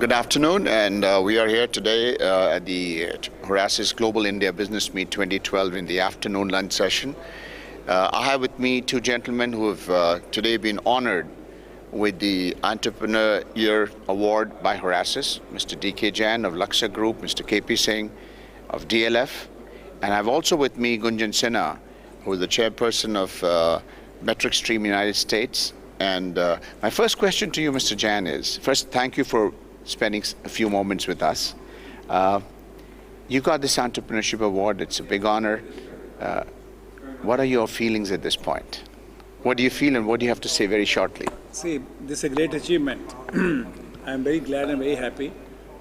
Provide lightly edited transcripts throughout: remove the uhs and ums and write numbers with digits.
Good afternoon, and we are here today at the Horasis Global India Business Meet 2012 in the afternoon lunch session. I have with me two gentlemen who have today been honored with the Entrepreneur Year Award by Horasis, Mr. D.K. Jain of Luxor Group, Mr. K.P. Singh of DLF, and I have also with me Gunjan Sinha, who is the chairperson of MetricStream United States. And my first question to you, Mr. Jain, is first, thank you for spending a few moments with us. You got this entrepreneurship award. It's a big honor. What are your feelings at this point? What do you feel and what do you have to say very shortly? See, this is a great achievement. I am very glad and very happy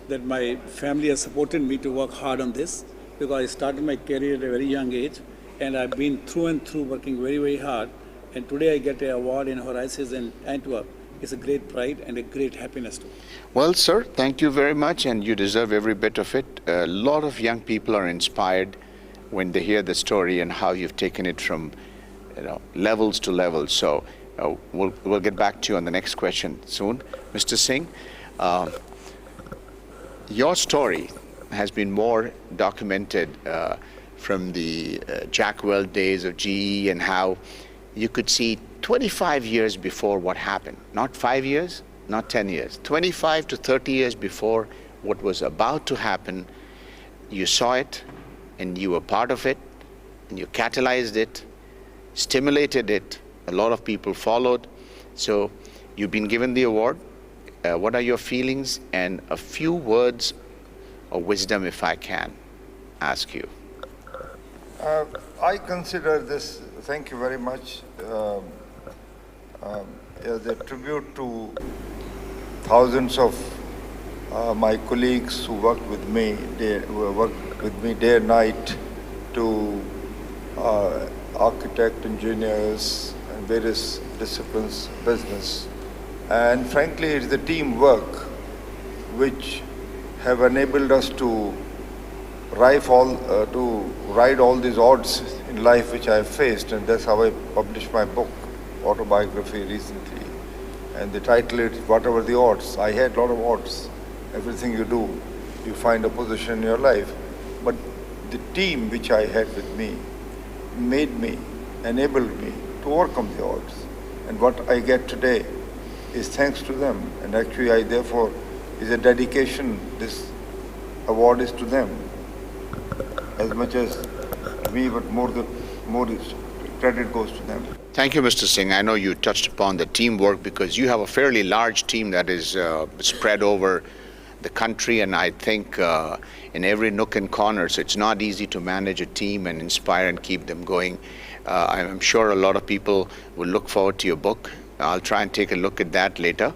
that my family has supported me to work hard on this, because I started my career at a very young age and I've been through and through working very, very hard. And today I get an award in Horasis in Antwerp. It's a great pride and a great happiness too. Well, sir, thank you very much, and you deserve every bit of it. A lot of young people are inspired when they hear the story and how you've taken it from levels to levels. So we'll get back to you on the next question soon. Mr. Singh, your story has been more documented from the Jack Welch days of GE, and how you could see 25 years before what happened. Not 5 years, not 10 years. 25 to 30 years before what was about to happen, you saw it and you were part of it and you catalyzed it, stimulated it. A lot of people followed. So you've been given the award. What are your feelings and a few words of wisdom, if I can ask you? I consider this, thank you very much, as a tribute to thousands of my colleagues who worked with me, day and night, to architect, engineers, and various disciplines, business. And frankly, it's the teamwork which have enabled us to ride all these odds in life which I have faced, and that's how I published my book, autobiography, recently. And the title is Whatever the Odds. I had a lot of odds. Everything you do, you find opposition in your life. But the team which I had with me made me, enabled me to overcome the odds. And what I get today is thanks to them. And actually, I therefore, is a dedication, this award is to them, as much as me, but more credit goes to them. Thank you, Mr. Singh. I know you touched upon the teamwork because you have a fairly large team that is spread over the country, and I think in every nook and corner, so it's not easy to manage a team and inspire and keep them going. I'm sure a lot of people will look forward to your book. I'll try and take a look at that later.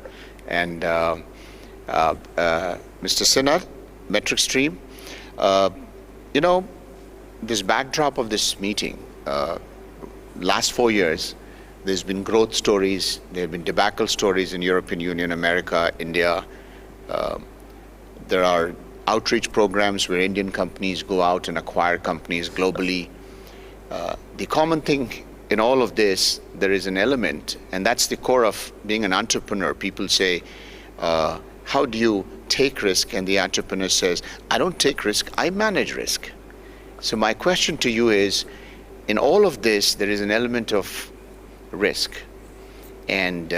And Mr. Sinha, MetricStream, this backdrop of this meeting, last 4 years, there's been growth stories, there have been debacle stories in European Union, America, India. There are outreach programs where Indian companies go out and acquire companies globally. The common thing in all of this, there is an element, and that's the core of being an entrepreneur. People say, how do you take risk? And the entrepreneur says, I don't take risk, I manage risk. So my question to you is, in all of this, there is an element of risk. And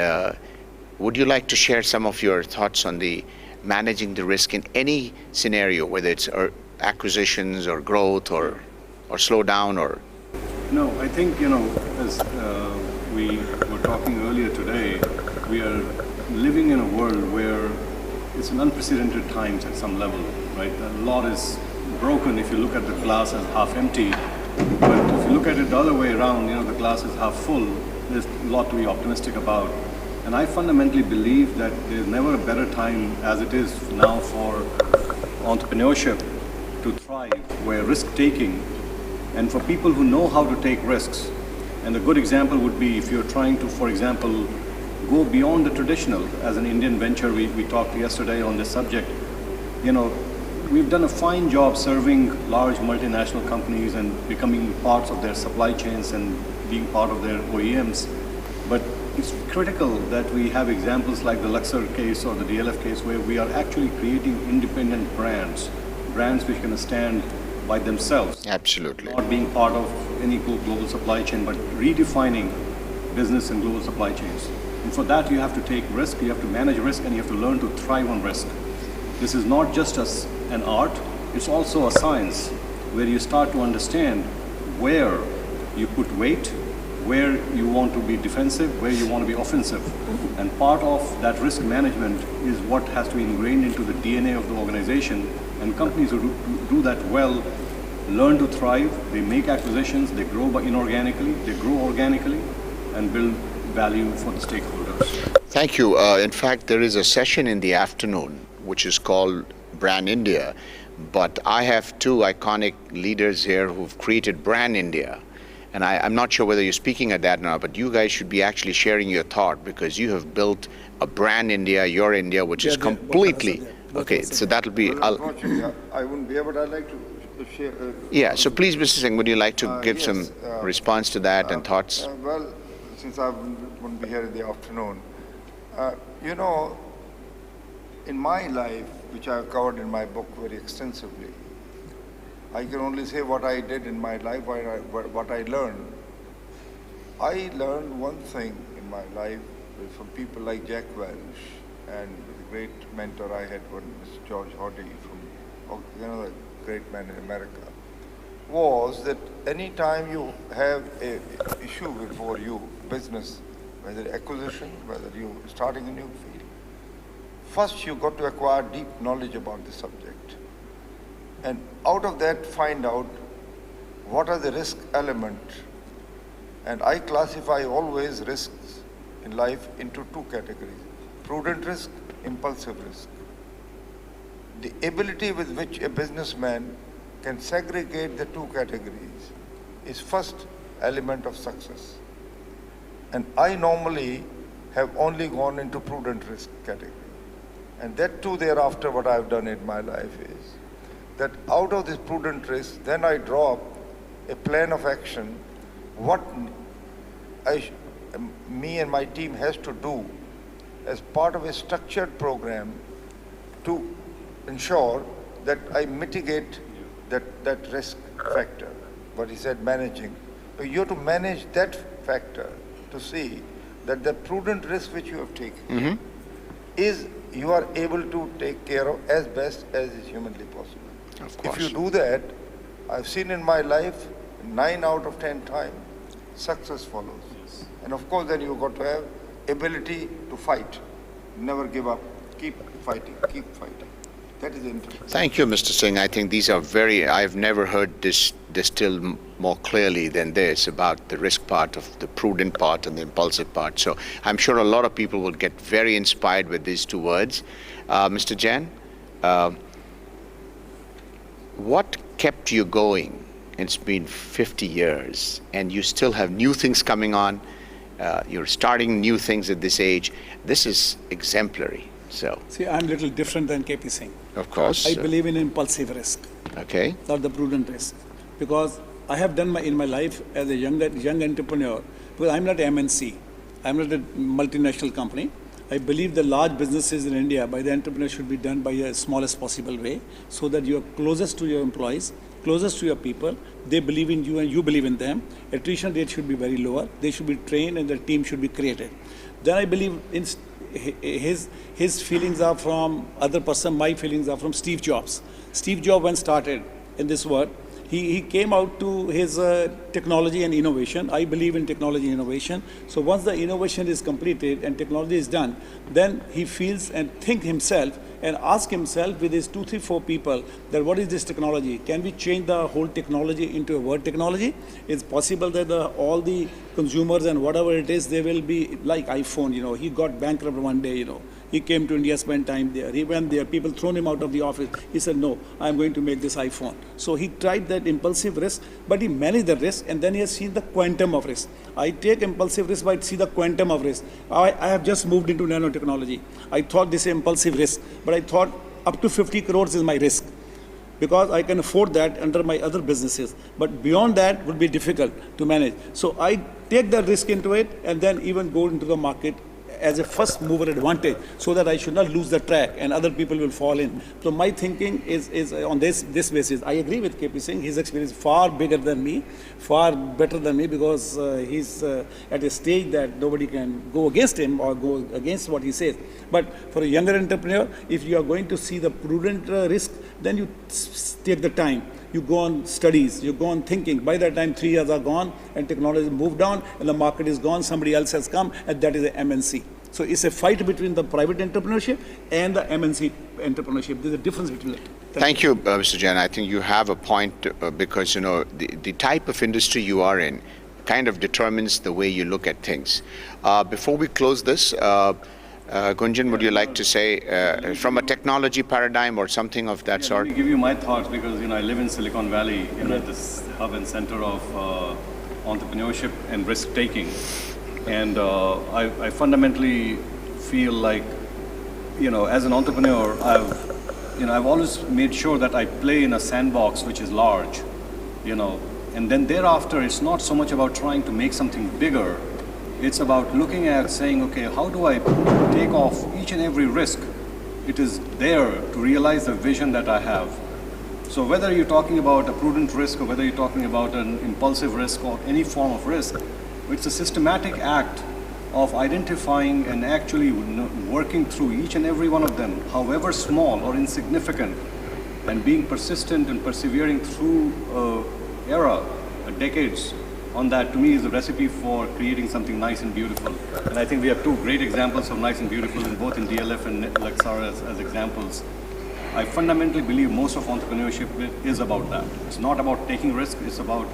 would you like to share some of your thoughts on the managing the risk in any scenario, whether it's acquisitions or growth or slowdown or? No, I think, as we were talking earlier today, we are living in a world where it's an unprecedented times at some level, right? A lot is broken if you look at the glass as half empty, but if you look at it the other way around, the glass is half full. There's a lot to be optimistic about. And I fundamentally believe that there's never a better time as it is now for entrepreneurship to thrive, where risk-taking, and for people who know how to take risks. And a good example would be if you're trying to, for example, go beyond the traditional. As an Indian venture, we talked yesterday on this subject. We've done a fine job serving large multinational companies and becoming parts of their supply chains and being part of their OEMs. But it's critical that we have examples like the Luxor case or the DLF case where we are actually creating independent brands which can stand by themselves. Absolutely. Not being part of any global supply chain, but redefining business and global supply chains. And for that, you have to take risk, you have to manage risk, and you have to learn to thrive on risk. This is not just an art, it's also a science where you start to understand where you put weight, where you want to be defensive, where you want to be offensive. And part of that risk management is what has to be ingrained into the DNA of the organization. And companies who do that well learn to thrive, they make acquisitions, they grow inorganically, they grow organically, and build value for the stakeholders. Thank you. In fact, there is a session in the afternoon which is called Brand India, but I have two iconic leaders here who've created Brand India. And I'm not sure whether you're speaking at that now, but you guys should be actually sharing your thought, because you have built a Brand India, your India, which is completely... Okay, so that'll be... Unfortunately, I wouldn't be able to. I'd like to share... yeah, so please, Mr. Singh, would you like to give some response to that and thoughts? Well, since I won't be here in the afternoon, you know, in my life, which I've covered in my book very extensively, I can only say what I did in my life, what I learned. I learned one thing in my life from people like Jack Welch, and the great mentor I had was Mr. George Hoddy, from another great man in America, was that any time you have an issue before you, business, whether acquisition, whether you're starting a new field, first you got to acquire deep knowledge about the subject. And out of that, find out what are the risk elements. And I classify always risks in life into two categories: prudent risk, impulsive risk. The ability with which a businessman can segregate the two categories is first element of success. And I normally have only gone into prudent risk category. And that too thereafter, what I've done in my life is that out of this prudent risk, then I draw up a plan of action, what me and my team has to do as part of a structured program to ensure that I mitigate that risk factor, what he said, managing. So you have to manage that factor to see that the prudent risk which you have taken is you are able to take care of as best as is humanly possible. Of course. If you do that, I've seen in my life, 9 out of 10 times, success follows. Yes. And of course, then you've got to have ability to fight. Never give up. Keep fighting. Keep fighting. That is interesting. Thank you, Mr. Singh. I think these are I've never heard this distilled more clearly than this about the risk part of the prudent part and the impulsive part. So I'm sure a lot of people will get very inspired with these two words. Mr. Jain, what kept you going? It's been 50 years and you still have new things coming on. You're starting new things at this age. This is exemplary. So, see, I'm a little different than KP Singh. Of course. I believe in impulsive risk. Okay. Not the prudent risk. Because I have done in my life as a young entrepreneur, because I'm not MNC. I'm not a multinational company. I believe the large businesses in India by the entrepreneur should be done by the smallest possible way, so that you are closest to your employees, closest to your people. They believe in you and you believe in them. Attrition rate should be very lower. They should be trained and the team should be created. Then I believe in his feelings are from other person, my feelings are from Steve Jobs. Steve Jobs, when started in this world, he came out to his technology and innovation. I believe in technology and innovation. So once the innovation is completed and technology is done, then he feels and think himself and ask himself with his 2, 3, 4 people that what is this technology? Can we change the whole technology into a word technology? It's possible that all the consumers and whatever it is, they will be like iPhone, he got bankrupt one day, He came to India, spent time there. He went there, people thrown him out of the office. He said, no, I'm going to make this iPhone. So he tried that impulsive risk, but he managed the risk and then he has seen the quantum of risk. I take impulsive risk, but I see the quantum of risk. I have just moved into nanotechnology. I thought this is impulsive risk, but I thought up to 50 crores is my risk. because I can afford that under my other businesses. But beyond that would be difficult to manage. So I take the risk into it and then even go into the market as a first mover advantage, so that I should not lose the track and other people will fall in. So my thinking is on this basis. I agree with KP Singh. His experience is far bigger than me, far better than me, because he's at a stage that nobody can go against him or go against what he says. But for a younger entrepreneur, if you are going to see the prudent risk, then you take the time. You go on studies, you go on thinking. By that time, 3 years are gone and technology moved on and the market is gone, somebody else has come, and that is a MNC. So it's a fight between the private entrepreneurship and the MNC entrepreneurship. There's a difference between it. Thank you, Mr. Jain. I think you have a point because, the type of industry you are in kind of determines the way you look at things. Before we close this, Gunjan, would you like to say from a technology paradigm or something of that sort? Let me give you my thoughts, because I live in Silicon Valley, this hub and center of entrepreneurship and risk taking, and I fundamentally feel like, as an entrepreneur, I've always made sure that I play in a sandbox which is large, and then thereafter it's not so much about trying to make something bigger. It's about looking at saying, okay, how do I take off each and every risk? It is there to realize the vision that I have. So whether you're talking about a prudent risk or whether you're talking about an impulsive risk or any form of risk, it's a systematic act of identifying and actually working through each and every one of them, however small or insignificant, and being persistent and persevering through decades on that, to me, is a recipe for creating something nice and beautiful. And I think we have 2 great examples of nice and beautiful, both in DLF and Luxor as examples. I fundamentally believe most of entrepreneurship is about that. It's not about taking risk, it's about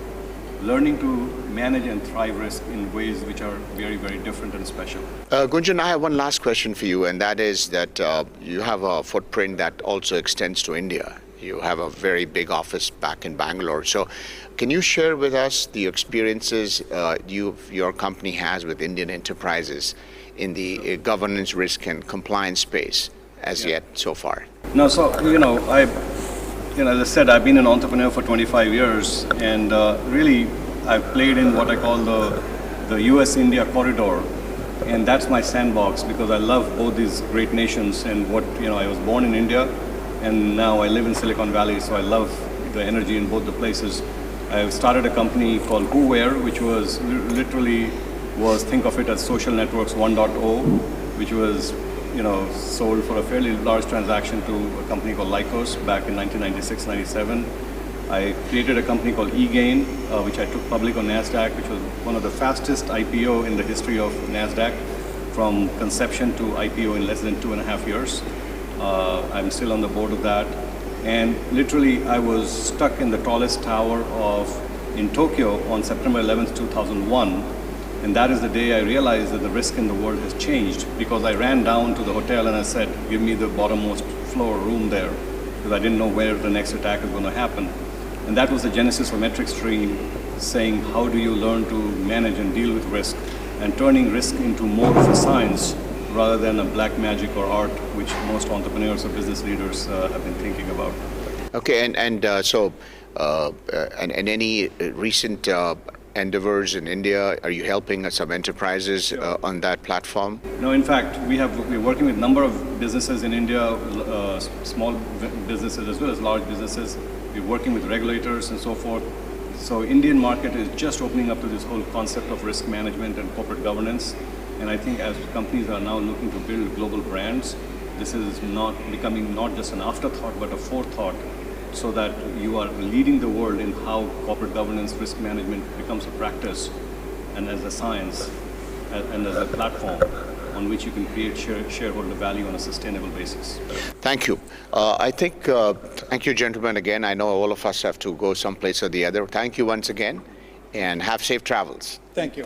learning to manage and thrive risk in ways which are very, very different and special. Gunjan, I have one last question for you, and that is that you have a footprint that also extends to India. You have a very big office back in Bangalore. So can you share with us the experiences your company has with Indian enterprises in the governance, risk, and compliance space as yet so far? No, so, as I said, I've been an entrepreneur for 25 years, and really I've played in what I call the US-India corridor, and that's my sandbox, because I love both these great nations. And I was born in India, and now I live in Silicon Valley, so I love the energy in both the places. I started a company called Whoware, which was think of it as social networks 1.0, which was sold for a fairly large transaction to a company called Lycos back in 1996-97. I created a company called eGain, which I took public on NASDAQ, which was one of the fastest IPO in the history of NASDAQ, from conception to IPO in less than 2.5 years. I'm still on the board of that. And literally, I was stuck in the tallest tower in Tokyo on September 11th, 2001. And that is the day I realized that the risk in the world has changed, because I ran down to the hotel and I said, give me the bottommost floor room there, because I didn't know where the next attack was going to happen. And that was the genesis of MetricStream, saying how do you learn to manage and deal with risk, and turning risk into more of a science rather than a black magic or art, which most entrepreneurs or business leaders have been thinking about. Okay, and any recent endeavors in India? Are you helping some enterprises on that platform? No, in fact, we're working with a number of businesses in India, small businesses as well as large businesses. We're working with regulators and so forth. So Indian market is just opening up to this whole concept of risk management and corporate governance. And I think as companies are now looking to build global brands, this is not becoming not just an afterthought, but a forethought, so that you are leading the world in how corporate governance, risk management becomes a practice, and as a science, and as a platform on which you can create shareholder value on a sustainable basis. Thank you. Thank you, gentlemen, again. I know all of us have to go someplace or the other. Thank you once again, and have safe travels. Thank you.